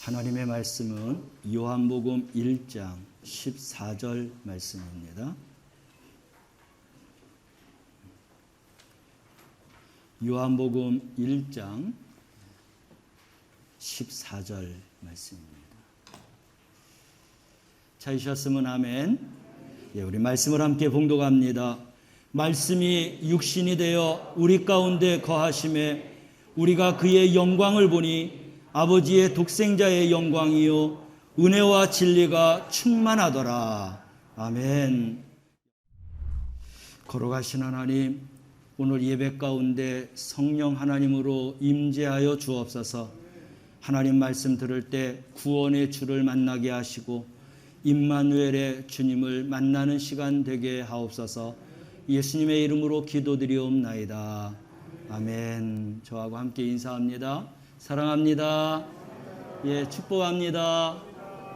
하나님의 말씀은 요한복음 1장 14절 말씀입니다. 요한복음 1장 14절 말씀입니다. 찾으셨으면 아멘. 우리 말씀을 함께 봉독합니다. 말씀이 육신이 되어 우리 가운데 거하심에 우리가 그의 영광을 보니 아버지의 독생자의 영광이요 은혜와 진리가 충만하더라. 아멘. 걸어가신 하나님, 오늘 예배 가운데 성령 하나님으로 임재하여 주옵소서. 하나님 말씀 들을 때 구원의 주를 만나게 하시고 임마누엘의 주님을 만나는 시간 되게 하옵소서. 예수님의 이름으로 기도드리옵나이다. 아멘. 저하고 함께 인사합니다. 사랑합니다. 축복합니다.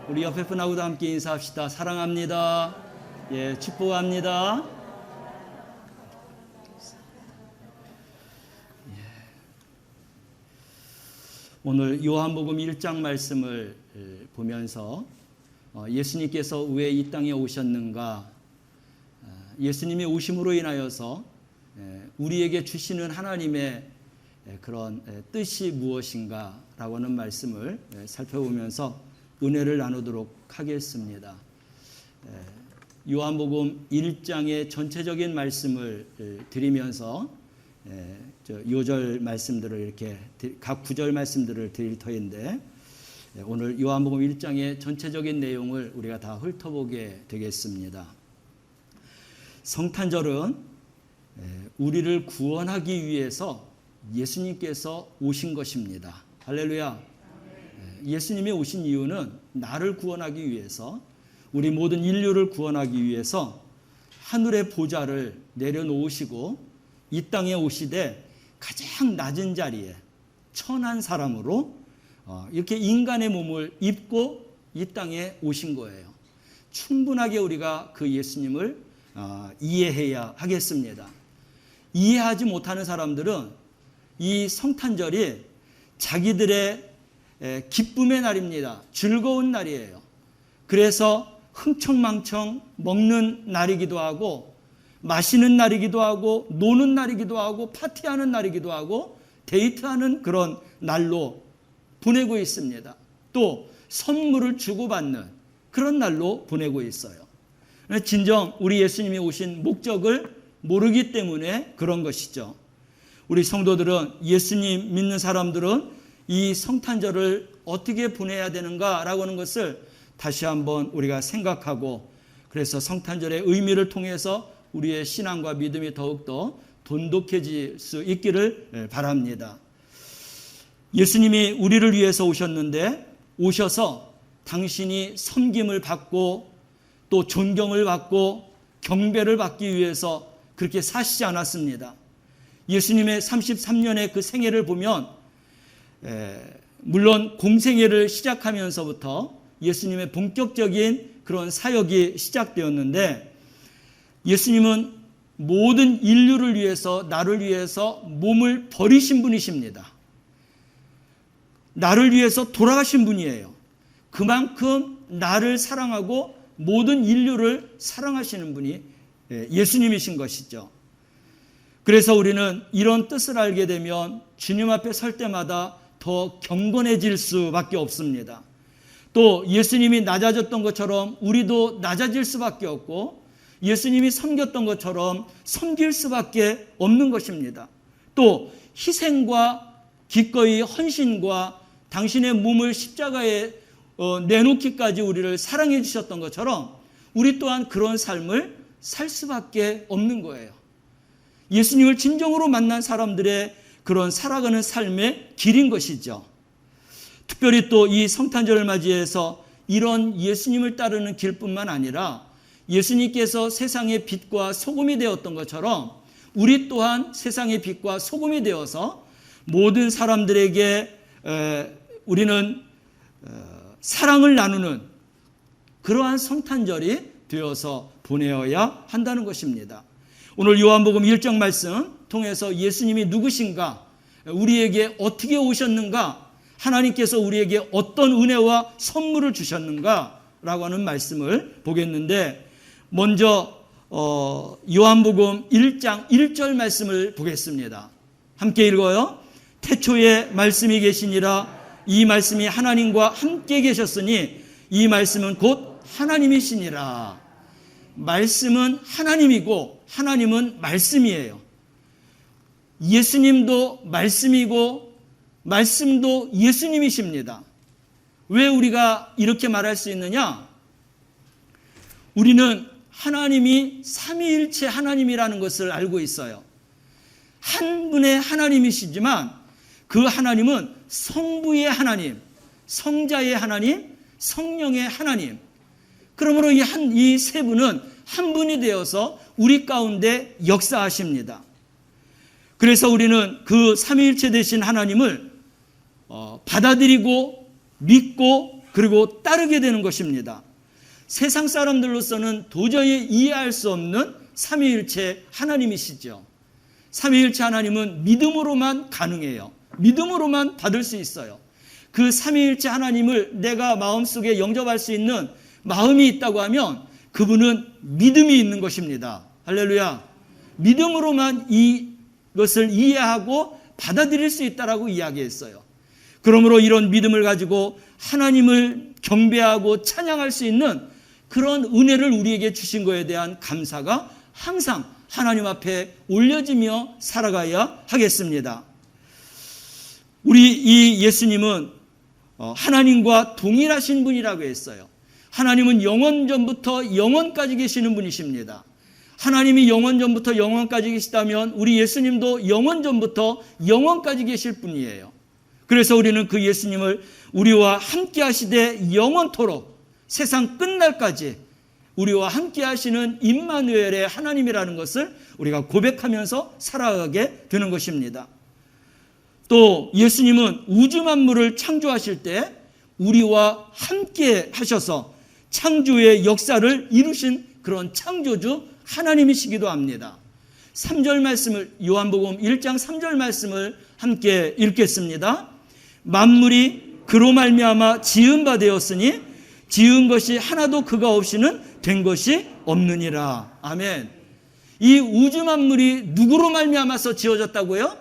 우리 옆에 분하고도 함께 인사합시다. 사랑합니다. 축복합니다. 오늘 요한복음 1장 말씀을 보면서 예수님께서 왜 이 땅에 오셨는가, 예수님이 오심으로 인하여서 우리에게 주시는 하나님의 그런 뜻이 무엇인가 라고 하는 말씀을 살펴보면서 은혜를 나누도록 하겠습니다. 요한복음 1장의 전체적인 말씀을 드리면서 요절 말씀들을 이렇게 각 구절 말씀들을 드릴 터인데, 오늘 요한복음 1장의 전체적인 내용을 우리가 다 훑어보게 되겠습니다. 성탄절은 우리를 구원하기 위해서 예수님께서 오신 것입니다. 할렐루야. 예수님이 오신 이유는 나를 구원하기 위해서, 우리 모든 인류를 구원하기 위해서 하늘의 보좌를 내려놓으시고 이 땅에 오시되 가장 낮은 자리에 천한 사람으로 이렇게 인간의 몸을 입고 이 땅에 오신 거예요. 충분하게 우리가 그 예수님을 이해해야 하겠습니다. 이해하지 못하는 사람들은 이 성탄절이 자기들의 기쁨의 날입니다. 즐거운 날이에요. 그래서 흥청망청 먹는 날이기도 하고, 마시는 날이기도 하고, 노는 날이기도 하고, 파티하는 날이기도 하고, 데이트하는 그런 날로 보내고 있습니다. 또 선물을 주고받는 그런 날로 보내고 있어요. 진정 우리 예수님이 오신 목적을 모르기 때문에 그런 것이죠. 우리 성도들은, 예수님 믿는 사람들은 이 성탄절을 어떻게 보내야 되는가라고 하는 것을 다시 한번 우리가 생각하고, 그래서 성탄절의 의미를 통해서 우리의 신앙과 믿음이 더욱더 돈독해질 수 있기를 바랍니다. 예수님이 우리를 위해서 오셨는데, 오셔서 당신이 섬김을 받고 또 존경을 받고 경배를 받기 위해서 그렇게 사시지 않았습니다. 예수님의 33년의 그 생애를 보면, 물론 공생애를 시작하면서부터 예수님의 본격적인 그런 사역이 시작되었는데, 예수님은 모든 인류를 위해서, 나를 위해서 몸을 버리신 분이십니다. 나를 위해서 돌아가신 분이에요. 그만큼 나를 사랑하고 모든 인류를 사랑하시는 분이 예수님이신 것이죠. 그래서 우리는 이런 뜻을 알게 되면 주님 앞에 설 때마다 더 경건해질 수밖에 없습니다. 또 예수님이 낮아졌던 것처럼 우리도 낮아질 수밖에 없고, 예수님이 섬겼던 것처럼 섬길 수밖에 없는 것입니다. 또 희생과 기꺼이 헌신과 당신의 몸을 십자가에 내놓기까지 우리를 사랑해 주셨던 것처럼 우리 또한 그런 삶을 살 수밖에 없는 거예요. 예수님을 진정으로 만난 사람들의 그런 살아가는 삶의 길인 것이죠. 특별히 또 이 성탄절을 맞이해서 이런 예수님을 따르는 길뿐만 아니라 예수님께서 세상의 빛과 소금이 되었던 것처럼 우리 또한 세상의 빛과 소금이 되어서 모든 사람들에게 우리는 사랑을 나누는 그러한 성탄절이 되어서 보내어야 한다는 것입니다. 오늘 요한복음 1장 말씀 통해서 예수님이 누구신가 우리에게 어떻게 오셨는가, 하나님께서 우리에게 어떤 은혜와 선물을 주셨는가라고 하는 말씀을 보겠는데, 먼저 요한복음 1장 1절 말씀을 보겠습니다. 함께 읽어요. 태초에 말씀이 계시니라. 이 말씀이 하나님과 함께 계셨으니 이 말씀은 곧 하나님이시니라. 말씀은 하나님이고 하나님은 말씀이에요. 예수님도 말씀이고 말씀도 예수님이십니다. 왜 우리가 이렇게 말할 수 있느냐? 우리는 하나님이 삼위일체 하나님이라는 것을 알고 있어요. 한 분의 하나님이시지만 그 하나님은 성부의 하나님, 성자의 하나님, 성령의 하나님. 그러므로 이 세 분은 한 분이 되어서 우리 가운데 역사하십니다. 그래서 우리는 그 삼위일체 되신 하나님을 받아들이고 믿고 그리고 따르게 되는 것입니다. 세상 사람들로서는 도저히 이해할 수 없는 삼위일체 하나님이시죠. 삼위일체 하나님은 믿음으로만 가능해요. 믿음으로만 받을 수 있어요. 그 삼위일체 하나님을 내가 마음속에 영접할 수 있는 마음이 있다고 하면 그분은 믿음이 있는 것입니다. 할렐루야. 믿음으로만 이것을 이해하고 받아들일 수 있다라고 이야기했어요. 그러므로 이런 믿음을 가지고 하나님을 경배하고 찬양할 수 있는 그런 은혜를 우리에게 주신 것에 대한 감사가 항상 하나님 앞에 올려지며 살아가야 하겠습니다. 우리 이 예수님은 하나님과 동일하신 분이라고 했어요. 하나님은 영원 전부터 영원까지 계시는 분이십니다. 하나님이 영원 전부터 영원까지 계시다면 우리 예수님도 영원 전부터 영원까지 계실 분이에요. 그래서 우리는 그 예수님을 우리와 함께 하시되 영원토록 세상 끝날까지 우리와 함께 하시는 임마누엘의 하나님이라는 것을 우리가 고백하면서 살아가게 되는 것입니다. 또 예수님은 우주 만물을 창조하실 때 우리와 함께 하셔서 창조의 역사를 이루신 그런 창조주 하나님이시기도 합니다. 3절 말씀을, 요한복음 1장 3절 말씀을 함께 읽겠습니다. 만물이 그로 말미암아 지은 바 되었으니 지은 것이 하나도 그가 없이는 된 것이 없느니라. 아멘. 이 우주 만물이 누구로 말미암아서 지어졌다고요?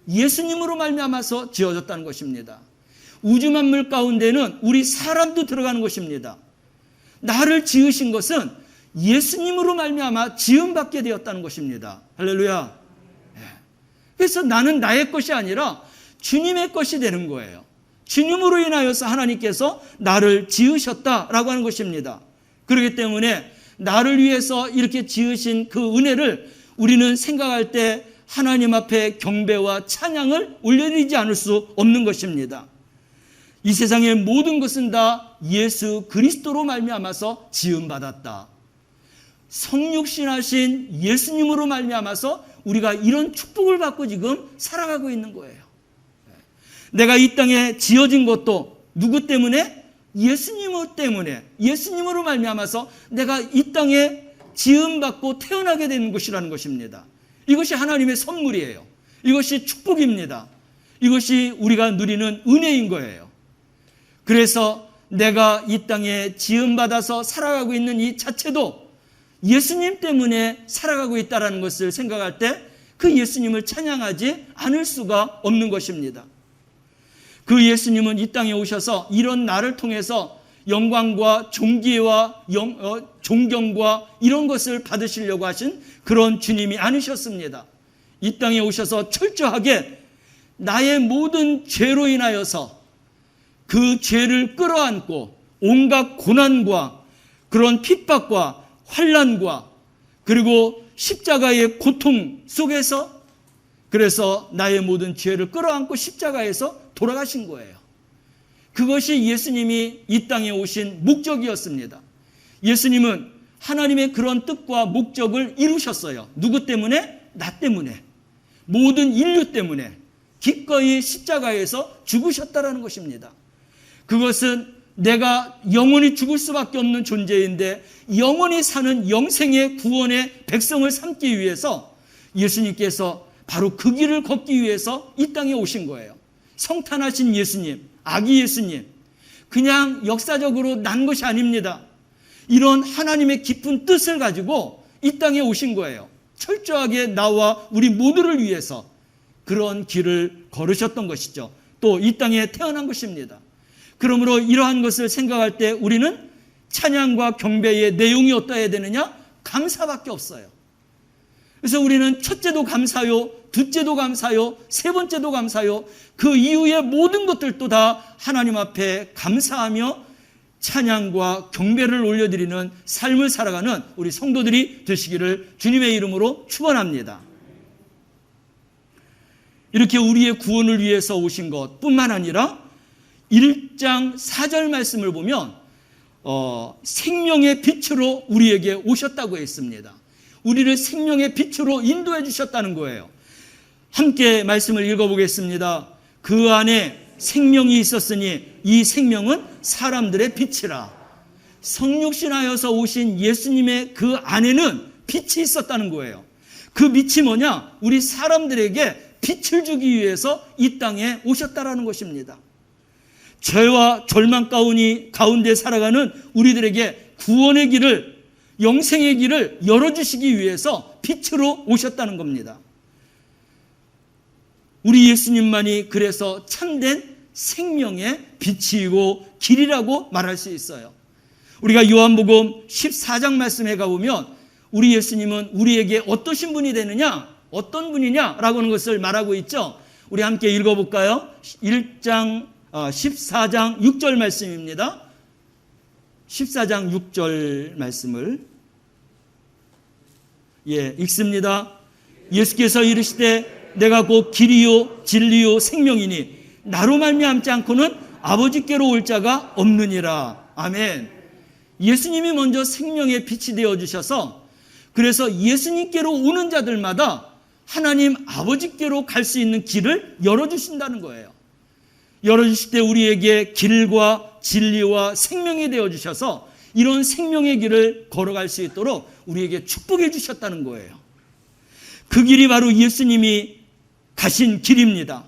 예수님으로 말미암아서 지어졌다는 것입니다. 우주 만물 가운데는 우리 사람도 들어가는 것입니다. 나를 지으신 것은 예수님으로 말미암아 지음받게 되었다는 것입니다. 할렐루야. 그래서 나는 나의 것이 아니라 주님의 것이 되는 거예요. 주님으로 인하여서 하나님께서 나를 지으셨다라고 하는 것입니다. 그렇기 때문에 나를 위해서 이렇게 지으신 그 은혜를 우리는 생각할 때 하나님 앞에 경배와 찬양을 올려드리지 않을 수 없는 것입니다. 이 세상의 모든 것은 다 예수 그리스도로 말미암아서 지음받았다. 성육신하신 예수님으로 말미암아서 우리가 이런 축복을 받고 지금 살아가고 있는 거예요. 내가 이 땅에 지어진 것도 누구 때문에? 예수님 때문에, 예수님으로 말미암아서 내가 이 땅에 지음받고 태어나게 되는 것이라는 것입니다. 이것이 하나님의 선물이에요. 이것이 축복입니다. 이것이 우리가 누리는 은혜인 거예요. 그래서 내가 이 땅에 지음받아서 살아가고 있는 이 자체도 예수님 때문에 살아가고 있다는 것을 생각할 때 그 예수님을 찬양하지 않을 수가 없는 것입니다. 그 예수님은 이 땅에 오셔서 이런 나를 통해서 영광과 존귀와 존경과 이런 것을 받으시려고 하신 그런 주님이 아니셨습니다. 이 땅에 오셔서 철저하게 나의 모든 죄로 인하여서 그 죄를 끌어안고 온갖 고난과 그런 핍박과 환난과 그리고 십자가의 고통 속에서 그래서 나의 모든 죄를 끌어안고 십자가에서 돌아가신 거예요. 그것이 예수님이 이 땅에 오신 목적이었습니다. 예수님은 하나님의 그런 뜻과 목적을 이루셨어요. 누구 때문에? 나 때문에. 모든 인류 때문에 기꺼이 십자가에서 죽으셨다라는 것입니다. 그것은 내가 영원히 죽을 수밖에 없는 존재인데 영원히 사는 영생의 구원의 백성을 삼기 위해서 예수님께서 바로 그 길을 걷기 위해서 이 땅에 오신 거예요. 성탄하신 예수님, 아기 예수님, 그냥 역사적으로 난 것이 아닙니다. 이런 하나님의 깊은 뜻을 가지고 이 땅에 오신 거예요. 철저하게 나와 우리 모두를 위해서 그런 길을 걸으셨던 것이죠. 또 이 땅에 태어난 것입니다. 그러므로 이러한 것을 생각할 때 우리는 찬양과 경배의 내용이 어떠해야 되느냐? 감사밖에 없어요. 그래서 우리는 첫째도 감사요, 둘째도 감사요, 세 번째도 감사요, 그 이후의 모든 것들도 다 하나님 앞에 감사하며 찬양과 경배를 올려드리는 삶을 살아가는 우리 성도들이 되시기를 주님의 이름으로 축원합니다. 이렇게 우리의 구원을 위해서 오신 것뿐만 아니라 1장 4절 말씀을 보면 생명의 빛으로 우리에게 오셨다고 했습니다. 우리를 생명의 빛으로 인도해 주셨다는 거예요. 함께 말씀을 읽어보겠습니다. 그 안에 생명이 있었으니 이 생명은 사람들의 빛이라. 성육신하여서 오신 예수님의 그 안에는 빛이 있었다는 거예요. 그 빛이 뭐냐? 우리 사람들에게 빛을 주기 위해서 이 땅에 오셨다라는 것입니다. 죄와 절망 가운데 살아가는 우리들에게 구원의 길을, 영생의 길을 열어주시기 위해서 빛으로 오셨다는 겁니다. 우리 예수님만이 그래서 참된 생명의 빛이고 길이라고 말할 수 있어요. 우리가 요한복음 14장 말씀에 가보면 우리 예수님은 우리에게 어떠신 분이 되느냐, 어떤 분이냐라고 하는 것을 말하고 있죠. 우리 함께 읽어볼까요? 14장 6절 말씀입니다. 14장 6절 말씀을 읽습니다. 예수께서 이르시되 내가 곧 길이요 진리요 생명이니 나로 말미암지 않고는 아버지께로 올 자가 없느니라. 아멘. 예수님이 먼저 생명의 빛이 되어주셔서 그래서 예수님께로 오는 자들마다 하나님 아버지께로 갈 수 있는 길을 열어주신다는 거예요. 열어주실 때 우리에게 길과 진리와 생명이 되어주셔서 이런 생명의 길을 걸어갈 수 있도록 우리에게 축복해 주셨다는 거예요. 그 길이 바로 예수님이 가신 길입니다.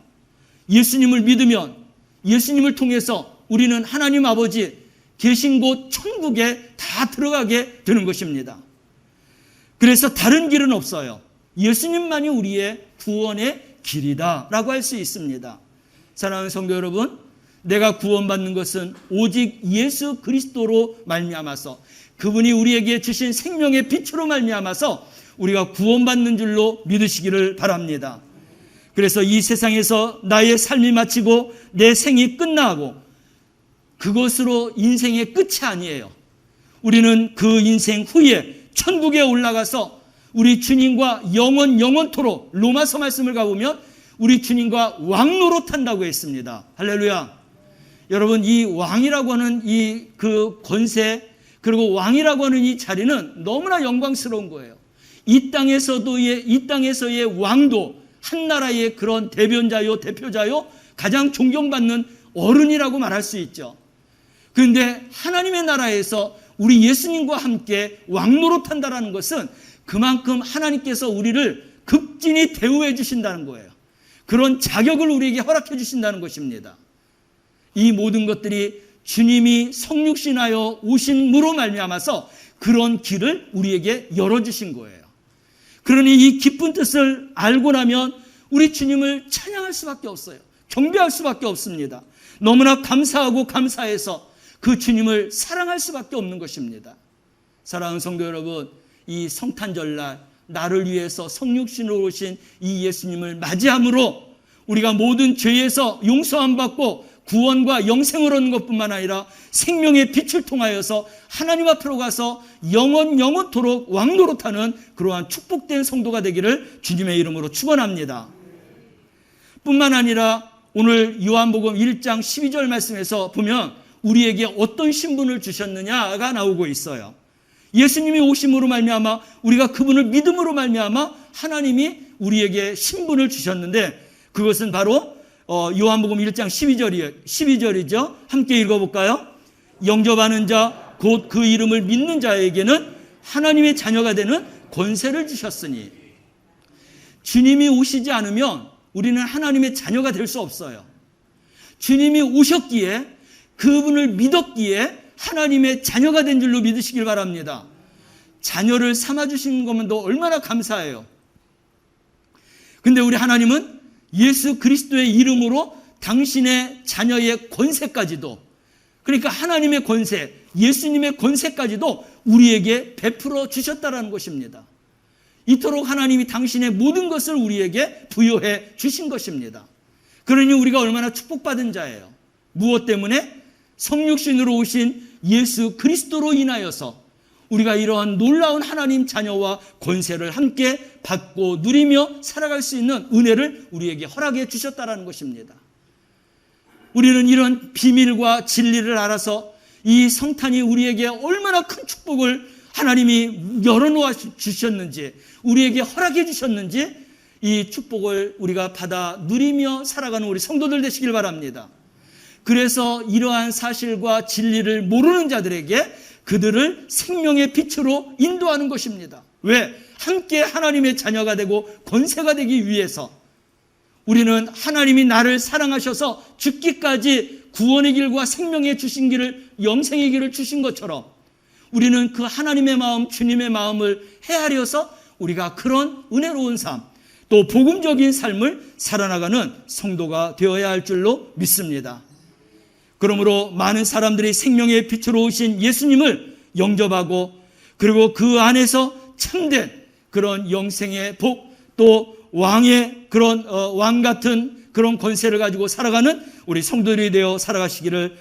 예수님을 믿으면 예수님을 통해서 우리는 하나님 아버지 계신 곳 천국에 다 들어가게 되는 것입니다. 그래서 다른 길은 없어요. 예수님만이 우리의 구원의 길이다라고 할 수 있습니다. 사랑하는 성도 여러분, 내가 구원받는 것은 오직 예수 그리스도로 말미암아서 그분이 우리에게 주신 생명의 빛으로 말미암아서 우리가 구원받는 줄로 믿으시기를 바랍니다. 그래서 이 세상에서 나의 삶이 마치고 내 생이 끝나고 그것으로 인생의 끝이 아니에요. 우리는 그 인생 후에 천국에 올라가서 우리 주님과 영원토록 로마서 말씀을 가보면 우리 주님과 왕노릇한다고 했습니다. 할렐루야. 여러분, 이 왕이라고 하는 그 권세, 그리고 왕이라고 하는 이 자리는 너무나 영광스러운 거예요. 이 땅에서의 왕도 한 나라의 그런 대표자요, 가장 존경받는 어른이라고 말할 수 있죠. 그런데 하나님의 나라에서 우리 예수님과 함께 왕노릇한다라는 것은 그만큼 하나님께서 우리를 극진히 대우해 주신다는 거예요. 그런 자격을 우리에게 허락해 주신다는 것입니다. 이 모든 것들이 주님이 성육신하여 오심으로 말미암아서 그런 길을 우리에게 열어주신 거예요. 그러니 이 기쁜 뜻을 알고 나면 우리 주님을 찬양할 수밖에 없어요. 경배할 수밖에 없습니다. 너무나 감사하고 감사해서 그 주님을 사랑할 수밖에 없는 것입니다. 사랑하는 성도 여러분, 이 성탄절날 나를 위해서 성육신으로 오신 이 예수님을 맞이함으로 우리가 모든 죄에서 용서함 받고 구원과 영생을 얻는 것뿐만 아니라 생명의 빛을 통하여서 하나님 앞으로 가서 영원토록 왕노릇하는 그러한 축복된 성도가 되기를 주님의 이름으로 축원합니다. 뿐만 아니라 오늘 요한복음 1장 12절 말씀에서 보면 우리에게 어떤 신분을 주셨느냐가 나오고 있어요. 예수님이 오심으로 말미암아 우리가 그분을 믿음으로 말미암아 하나님이 우리에게 신분을 주셨는데 그것은 바로 요한복음 1장 12절이죠. 함께 읽어볼까요? 영접하는 자, 곧 그 이름을 믿는 자에게는 하나님의 자녀가 되는 권세를 주셨으니. 주님이 오시지 않으면 우리는 하나님의 자녀가 될 수 없어요. 주님이 오셨기에, 그분을 믿었기에 하나님의 자녀가 된 줄로 믿으시길 바랍니다. 자녀를 삼아주신 것만도 얼마나 감사해요. 근데 우리 하나님은 예수 그리스도의 이름으로 당신의 자녀의 권세까지도, 그러니까 하나님의 권세, 예수님의 권세까지도 우리에게 베풀어 주셨다는 것입니다. 이토록 하나님이 당신의 모든 것을 우리에게 부여해 주신 것입니다. 그러니 우리가 얼마나 축복받은 자예요. 무엇 때문에? 성육신으로 오신 예수 그리스도로 인하여서 우리가 이러한 놀라운 하나님 자녀와 권세를 함께 받고 누리며 살아갈 수 있는 은혜를 우리에게 허락해 주셨다는 것입니다. 우리는 이런 비밀과 진리를 알아서 이 성탄이 우리에게 얼마나 큰 축복을 하나님이 열어놓아 주셨는지, 우리에게 허락해 주셨는지, 이 축복을 우리가 받아 누리며 살아가는 우리 성도들 되시길 바랍니다. 그래서 이러한 사실과 진리를 모르는 자들에게 그들을 생명의 빛으로 인도하는 것입니다. 왜? 함께 하나님의 자녀가 되고 권세가 되기 위해서. 우리는 하나님이 나를 사랑하셔서 죽기까지 구원의 길과 생명의 주신 길을, 영생의 길을 주신 것처럼 우리는 그 하나님의 마음, 주님의 마음을 헤아려서 우리가 그런 은혜로운 삶, 또 복음적인 삶을 살아나가는 성도가 되어야 할 줄로 믿습니다. 그러므로 많은 사람들이 생명의 빛으로 오신 예수님을 영접하고, 그리고 그 안에서 참된 그런 영생의 복, 또 왕의 그런 왕 같은 그런 권세를 가지고 살아가는 우리 성도들이 되어 살아가시기를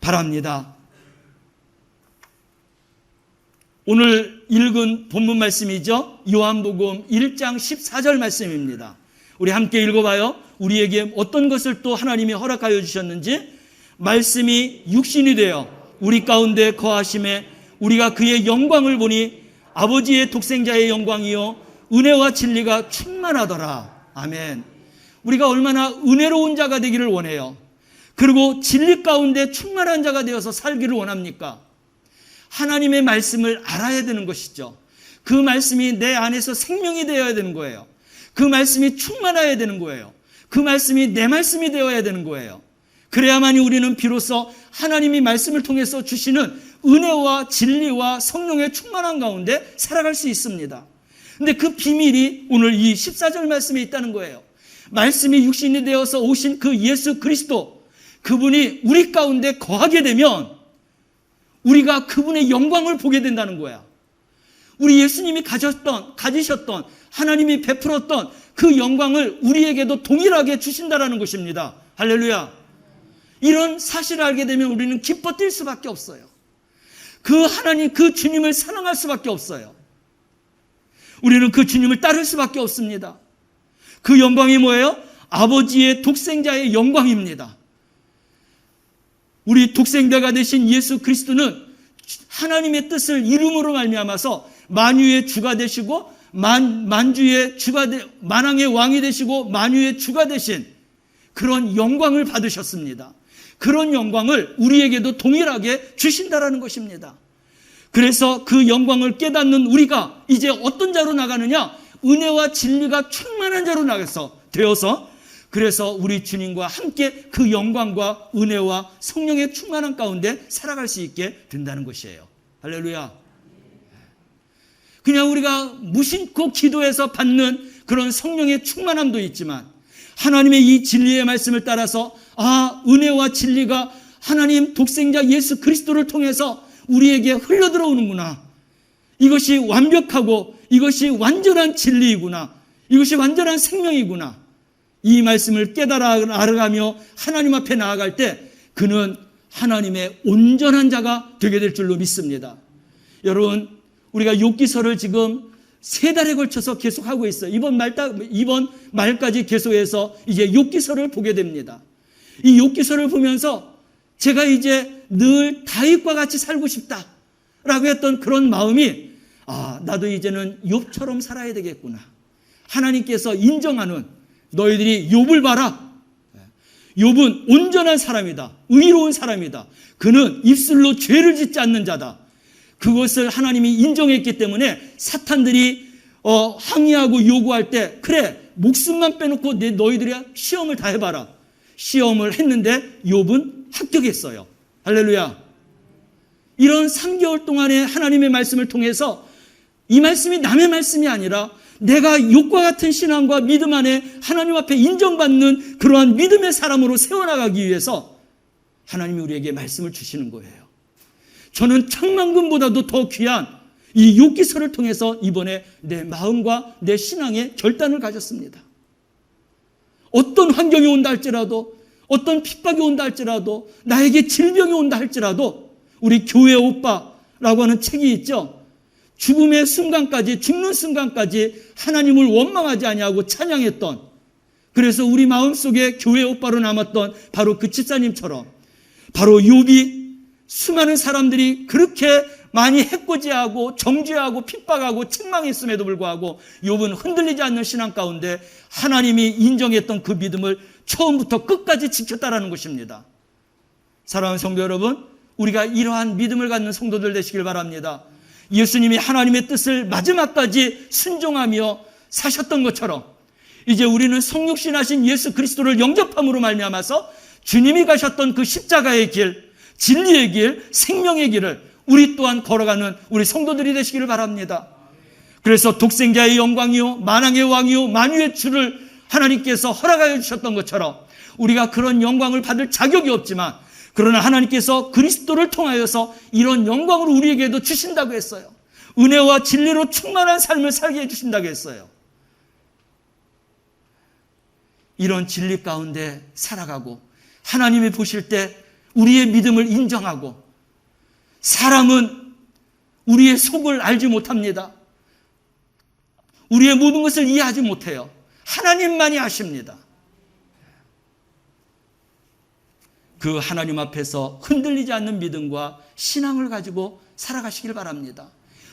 바랍니다. 오늘 읽은 본문 말씀이죠. 요한복음 1장 14절 말씀입니다. 우리 함께 읽어봐요. 우리에게 어떤 것을 또 하나님이 허락하여 주셨는지. 말씀이 육신이 되어 우리 가운데 거하심에 우리가 그의 영광을 보니 아버지의 독생자의 영광이요 은혜와 진리가 충만하더라. 아멘. 우리가 얼마나 은혜로운 자가 되기를 원해요. 그리고 진리 가운데 충만한 자가 되어서 살기를 원합니까? 하나님의 말씀을 알아야 되는 것이죠. 그 말씀이 내 안에서 생명이 되어야 되는 거예요. 그 말씀이 충만해야 되는 거예요. 그 말씀이 내 말씀이 되어야 되는 거예요. 그래야만이 우리는 비로소 하나님이 말씀을 통해서 주시는 은혜와 진리와 성령의 충만한 가운데 살아갈 수 있습니다. 근데 그 비밀이 오늘 이 14절 말씀에 있다는 거예요. 말씀이 육신이 되어서 오신 그 예수 그리스도, 그분이 우리 가운데 거하게 되면 우리가 그분의 영광을 보게 된다는 거야. 우리 예수님이 가지셨던 하나님이 베풀었던 그 영광을 우리에게도 동일하게 주신다라는 것입니다. 할렐루야. 이런 사실을 알게 되면 우리는 기뻐 뛸 수밖에 없어요. 그 하나님, 그 주님을 사랑할 수밖에 없어요. 우리는 그 주님을 따를 수밖에 없습니다. 그 영광이 뭐예요? 아버지의 독생자의 영광입니다. 우리 독생자가 되신 예수 그리스도는 하나님의 뜻을 이름으로 말미암아서 만유의 주가 되시고 만왕의 왕이 되시고 만유의 주가 되신 그런 영광을 받으셨습니다. 그런 영광을 우리에게도 동일하게 주신다라는 것입니다. 그래서 그 영광을 깨닫는 우리가 이제 어떤 자로 나가느냐? 은혜와 진리가 충만한 자로 되어서 그래서 우리 주님과 함께 그 영광과 은혜와 성령의 충만한 가운데 살아갈 수 있게 된다는 것이에요. 할렐루야. 그냥 우리가 무심코 기도해서 받는 그런 성령의 충만함도 있지만 하나님의 이 진리의 말씀을 따라서 은혜와 진리가 하나님 독생자 예수 그리스도를 통해서 우리에게 흘러들어오는구나. 이것이 완벽하고 이것이 완전한 진리이구나. 이것이 완전한 생명이구나. 이 말씀을 깨달아 알아가며 하나님 앞에 나아갈 때 그는 하나님의 온전한 자가 되게 될 줄로 믿습니다. 여러분, 우리가 욥기서를 지금 3달에 걸쳐서 계속하고 있어요. 이번 말까지 계속해서 이제 욥기서를 보게 됩니다. 이 욥기서를 보면서 제가 이제 늘 다윗과 같이 살고 싶다라고 했던 그런 마음이 나도 이제는 욥처럼 살아야 되겠구나. 하나님께서 인정하는 너희들이 욥을 봐라. 욥은 온전한 사람이다. 의로운 사람이다. 그는 입술로 죄를 짓지 않는 자다. 그것을 하나님이 인정했기 때문에 사탄들이 항의하고 요구할 때 그래 목숨만 빼놓고 너희들이 시험을 다 해봐라. 시험을 했는데 욥은 합격했어요. 할렐루야. 이런 3개월 동안의 하나님의 말씀을 통해서 이 말씀이 남의 말씀이 아니라 내가 욥과 같은 신앙과 믿음 안에 하나님 앞에 인정받는 그러한 믿음의 사람으로 세워나가기 위해서 하나님이 우리에게 말씀을 주시는 거예요. 저는 천만금보다도 더 귀한 이 욥기서를 통해서 이번에 내 마음과 내 신앙의 결단을 가졌습니다. 어떤 환경이 온다 할지라도, 어떤 핍박이 온다 할지라도, 나에게 질병이 온다 할지라도 우리 교회 오빠라고 하는 책이 있죠. 죽음의 순간까지, 죽는 순간까지 하나님을 원망하지 아니하고 찬양했던, 그래서 우리 마음속에 교회 오빠로 남았던 바로 그 집사님처럼 바로 욥이 수많은 사람들이 그렇게 많이 해코지하고 정죄하고 핍박하고 책망했음에도 불구하고 욥은 흔들리지 않는 신앙 가운데 하나님이 인정했던 그 믿음을 처음부터 끝까지 지켰다라는 것입니다. 사랑하는 성도 여러분, 우리가 이러한 믿음을 갖는 성도들 되시길 바랍니다. 예수님이 하나님의 뜻을 마지막까지 순종하며 사셨던 것처럼 이제 우리는 성육신하신 예수 그리스도를 영접함으로 말미암아서 주님이 가셨던 그 십자가의 길, 진리의 길, 생명의 길을 우리 또한 걸어가는 우리 성도들이 되시기를 바랍니다. 그래서 독생자의 영광이요 만왕의 왕이요 만유의 주를 하나님께서 허락하여 주셨던 것처럼 우리가 그런 영광을 받을 자격이 없지만 그러나 하나님께서 그리스도를 통하여서 이런 영광을 우리에게도 주신다고 했어요. 은혜와 진리로 충만한 삶을 살게 해주신다고 했어요. 이런 진리 가운데 살아가고 하나님이 보실 때 우리의 믿음을 인정하고, 사람은 우리의 속을 알지 못합니다. 우리의 모든 것을 이해하지 못해요. 하나님만이 아십니다. 그 하나님 앞에서 흔들리지 않는 믿음과 신앙을 가지고 살아가시길 바랍니다.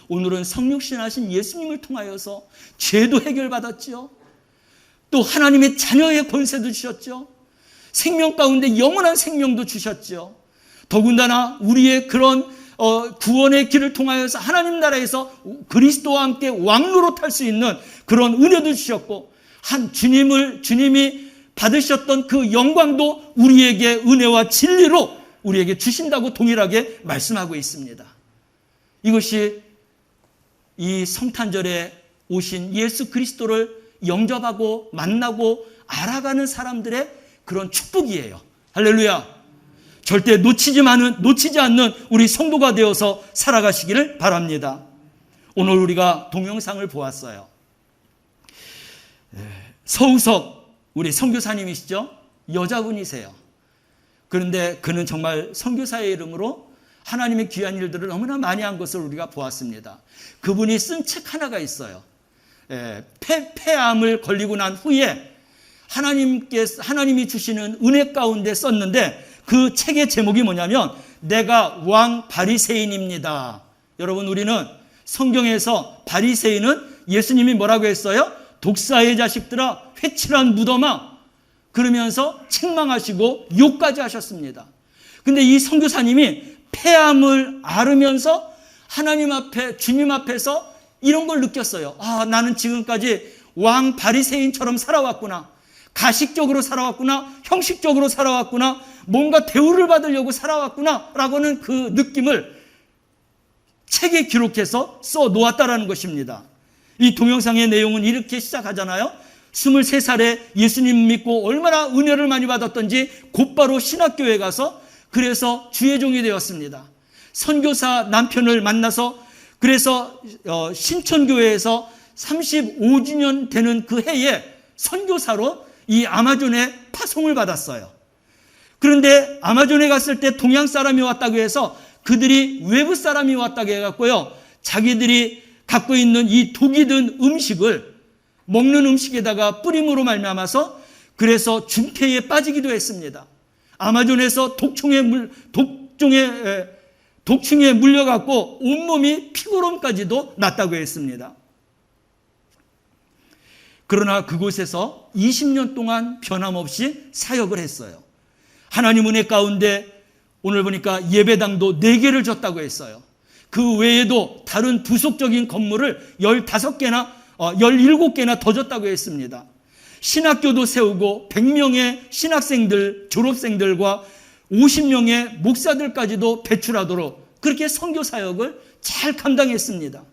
오늘은 성육신하신 예수님을 통하여서 죄도 해결받았죠. 또 하나님의 자녀의 권세도 주셨죠. 생명 가운데 영원한 생명도 주셨죠. 더군다나 우리의 그런 구원의 길을 통하여서 하나님 나라에서 그리스도와 함께 왕노로 탈 수 있는 그런 은혜도 주셨고, 주님이 받으셨던 그 영광도 우리에게 은혜와 진리로 우리에게 주신다고 동일하게 말씀하고 있습니다. 이것이 이 성탄절에 오신 예수 그리스도를 영접하고 만나고 알아가는 사람들의 그런 축복이에요. 할렐루야. 절대 놓치지 않는 우리 성도가 되어서 살아가시기를 바랍니다. 오늘 우리가 동영상을 보았어요. 서우석 우리 선교사님이시죠? 여자분이세요. 그런데 그는 정말 선교사의 이름으로 하나님의 귀한 일들을 너무나 많이 한 것을 우리가 보았습니다. 그분이 쓴 책 하나가 있어요. 폐암을 걸리고 난 후에 하나님이 주시는 은혜 가운데 썼는데 그 책의 제목이 뭐냐면 내가 왕 바리새인입니다. 여러분, 우리는 성경에서 바리새인은 예수님이 뭐라고 했어요? 독사의 자식들아, 회칠한 무덤아, 그러면서 책망하시고 욕까지 하셨습니다. 근데 이 선교사님이 폐암을 앓으면서 하나님 앞에, 주님 앞에서 이런 걸 느꼈어요. 나는 지금까지 왕 바리새인처럼 살아왔구나. 가식적으로 살아왔구나. 형식적으로 살아왔구나. 뭔가 대우를 받으려고 살아왔구나 라고는 그 느낌을 책에 기록해서 써 놓았다라는 것입니다. 이 동영상의 내용은 이렇게 시작하잖아요. 23살에 예수님 믿고 얼마나 은혜를 많이 받았던지 곧바로 신학교에 가서 그래서 주의 종이 되었습니다. 선교사 남편을 만나서 그래서 신천교회에서 35주년 되는 그 해에 선교사로 이 아마존에 파송을 받았어요. 그런데 아마존에 갔을 때 동양 사람이 왔다고 해서 그들이 외부 사람이 왔다고 해갖고요, 자기들이 갖고 있는 이 독이 든 음식을 먹는 음식에다가 뿌림으로 말미암아서 그래서 중태에 빠지기도 했습니다. 아마존에서 독충에 물려갖고 온몸이 피고름까지도 났다고 했습니다. 그러나 그곳에서 20년 동안 변함없이 사역을 했어요. 하나님 은혜 가운데 오늘 보니까 예배당도 4개를 줬다고 했어요. 그 외에도 다른 부속적인 건물을 15개나 17개나 더 줬다고 했습니다. 신학교도 세우고 100명의 신학생들, 졸업생들과 50명의 목사들까지도 배출하도록 그렇게 선교 사역을 잘 감당했습니다.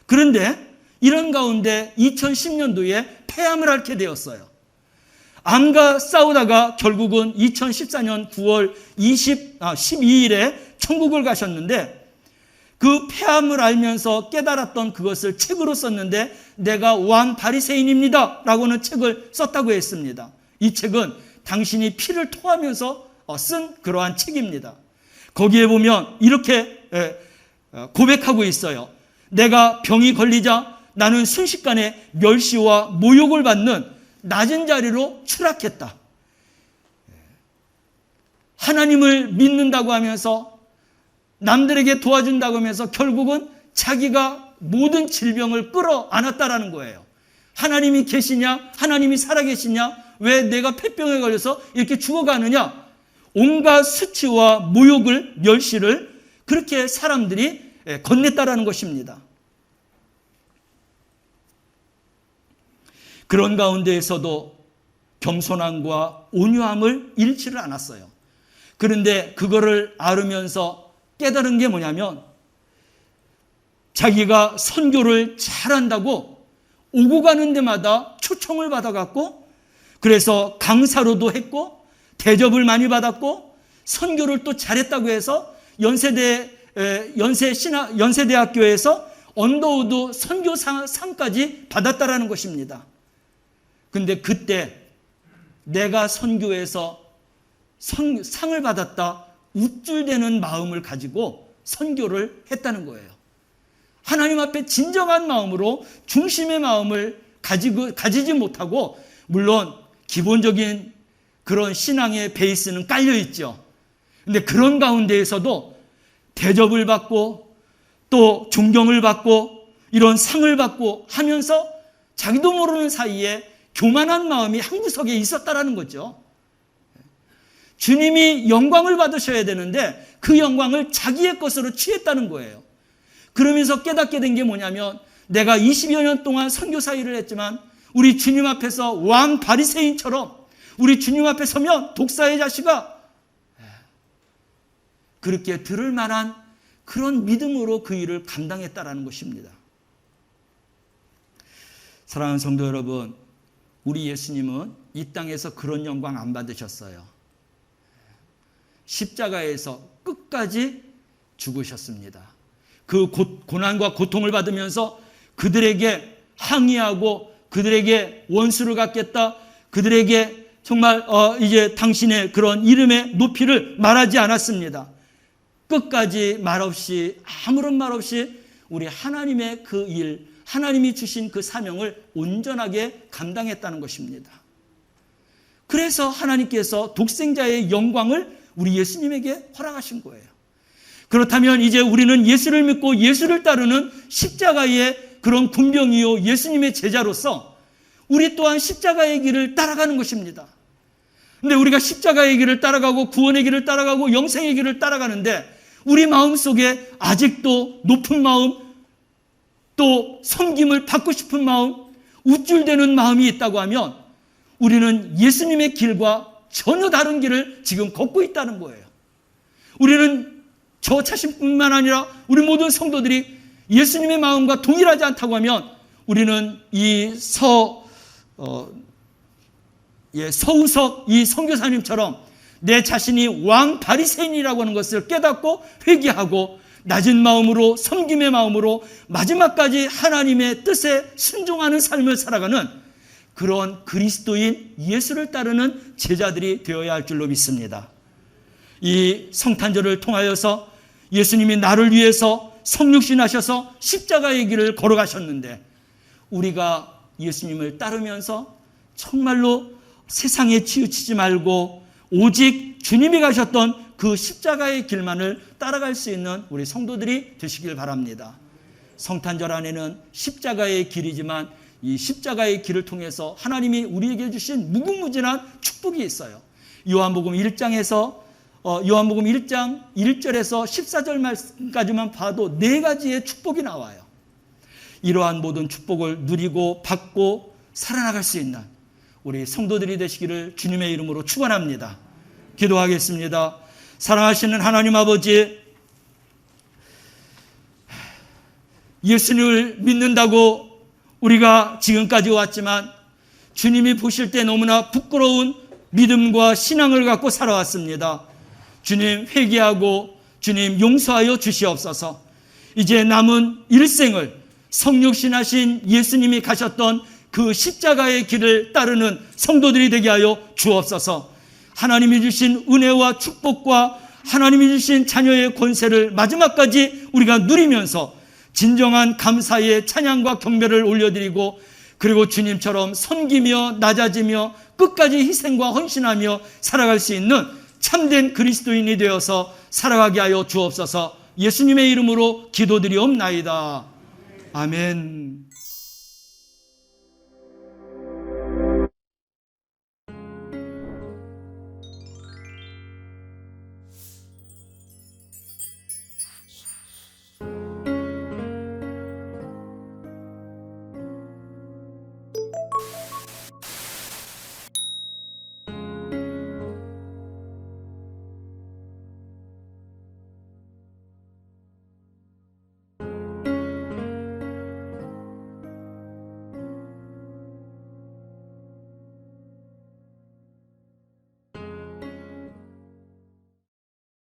그런데 이런 가운데 2010년도에 폐암을 앓게 되었어요. 암과 싸우다가 결국은 2014년 9월 12일에 천국을 가셨는데, 그 폐암을 알면서 깨달았던 그것을 책으로 썼는데, 내가 왕 바리새인입니다 라고는 책을 썼다고 했습니다. 이 책은 당신이 피를 토하면서 쓴 그러한 책입니다. 거기에 보면 이렇게 고백하고 있어요. 내가 병이 걸리자 나는 순식간에 멸시와 모욕을 받는 낮은 자리로 추락했다. 하나님을 믿는다고 하면서, 남들에게 도와준다고 하면서 결국은 자기가 모든 질병을 끌어안았다라는 거예요. 하나님이 계시냐? 하나님이 살아계시냐? 왜 내가 폐병에 걸려서 이렇게 죽어가느냐? 온갖 수치와 모욕을, 멸시를 그렇게 사람들이 건넸다라는 것입니다. 그런 가운데에서도 겸손함과 온유함을 잃지를 않았어요. 그런데 그거를 알으면서 깨달은 게 뭐냐면, 자기가 선교를 잘한다고 오고 가는 데마다 초청을 받아갖고, 그래서 강사로도 했고 대접을 많이 받았고, 선교를 또 잘했다고 해서 연세대학교에서 언더우드 선교상까지 받았다라는 것입니다. 근데 그때 내가 선교에서 상을 받았다, 우쭐대는 마음을 가지고 선교를 했다는 거예요. 하나님 앞에 진정한 마음으로 중심의 마음을 가지지 못하고, 물론 기본적인 그런 신앙의 베이스는 깔려 있죠. 근데 그런 가운데에서도 대접을 받고 또 존경을 받고 이런 상을 받고 하면서 자기도 모르는 사이에 교만한 마음이 한 구석에 있었다라는 거죠. 주님이 영광을 받으셔야 되는데 그 영광을 자기의 것으로 취했다는 거예요. 그러면서 깨닫게 된 게 뭐냐면, 내가 20여 년 동안 선교사 일을 했지만 우리 주님 앞에서 왕 바리새인처럼 우리 주님 앞에 서면 독사의 자식아, 그렇게 들을 만한 그런 믿음으로 그 일을 감당했다라는 것입니다. 사랑하는 성도 여러분, 우리 예수님은 이 땅에서 그런 영광 안 받으셨어요. 십자가에서 끝까지 죽으셨습니다. 그 고난과 고통을 받으면서 그들에게 항의하고 그들에게 원수를 갚겠다, 그들에게 정말 이제 당신의 그런 이름의 높이를 말하지 않았습니다. 끝까지 말없이, 아무런 말 없이 우리 하나님의 그 일, 하나님이 주신 그 사명을 온전하게 감당했다는 것입니다. 그래서 하나님께서 독생자의 영광을 우리 예수님에게 허락하신 거예요. 그렇다면 이제 우리는 예수를 믿고 예수를 따르는 십자가의 그런 군병이요 예수님의 제자로서 우리 또한 십자가의 길을 따라가는 것입니다. 근데 우리가 십자가의 길을 따라가고 구원의 길을 따라가고 영생의 길을 따라가는데, 우리 마음속에 아직도 높은 마음, 또 섬김을 받고 싶은 마음, 우쭐대는 마음이 있다고 하면 우리는 예수님의 길과 전혀 다른 길을 지금 걷고 있다는 거예요. 우리는 저 자신뿐만 아니라 우리 모든 성도들이 예수님의 마음과 동일하지 않다고 하면 우리는 이 서우석 이 선교사님처럼 내 자신이 왕 바리새인이라고 하는 것을 깨닫고 회개하고 낮은 마음으로, 섬김의 마음으로 마지막까지 하나님의 뜻에 순종하는 삶을 살아가는 그런 그리스도인 예수를 따르는 제자들이 되어야 할 줄로 믿습니다. 이 성탄절을 통하여서 예수님이 나를 위해서 성육신하셔서 십자가의 길을 걸어가셨는데, 우리가 예수님을 따르면서 정말로 세상에 치우치지 말고 오직 주님이 가셨던 그 십자가의 길만을 따라갈 수 있는 우리 성도들이 되시길 바랍니다. 성탄절 안에는 십자가의 길이지만 이 십자가의 길을 통해서 하나님이 우리에게 주신 무궁무진한 축복이 있어요. 요한복음 1장 1절에서 14절 말씀까지만 봐도 4가지의 축복이 나와요. 이러한 모든 축복을 누리고 받고 살아나갈 수 있는 우리 성도들이 되시기를 주님의 이름으로 축원합니다. 기도하겠습니다. 사랑하시는 하나님 아버지, 예수님을 믿는다고 우리가 지금까지 왔지만 주님이 보실 때 너무나 부끄러운 믿음과 신앙을 갖고 살아왔습니다. 주님 회개하고 주님 용서하여 주시옵소서. 이제 남은 일생을 성육신하신 예수님이 가셨던 그 십자가의 길을 따르는 성도들이 되게 하여 주옵소서. 하나님이 주신 은혜와 축복과 하나님이 주신 자녀의 권세를 마지막까지 우리가 누리면서 진정한 감사의 찬양과 경배를 올려드리고, 그리고 주님처럼 섬기며 낮아지며 끝까지 희생과 헌신하며 살아갈 수 있는 참된 그리스도인이 되어서 살아가게 하여 주옵소서. 예수님의 이름으로 기도드리옵나이다. 아멘.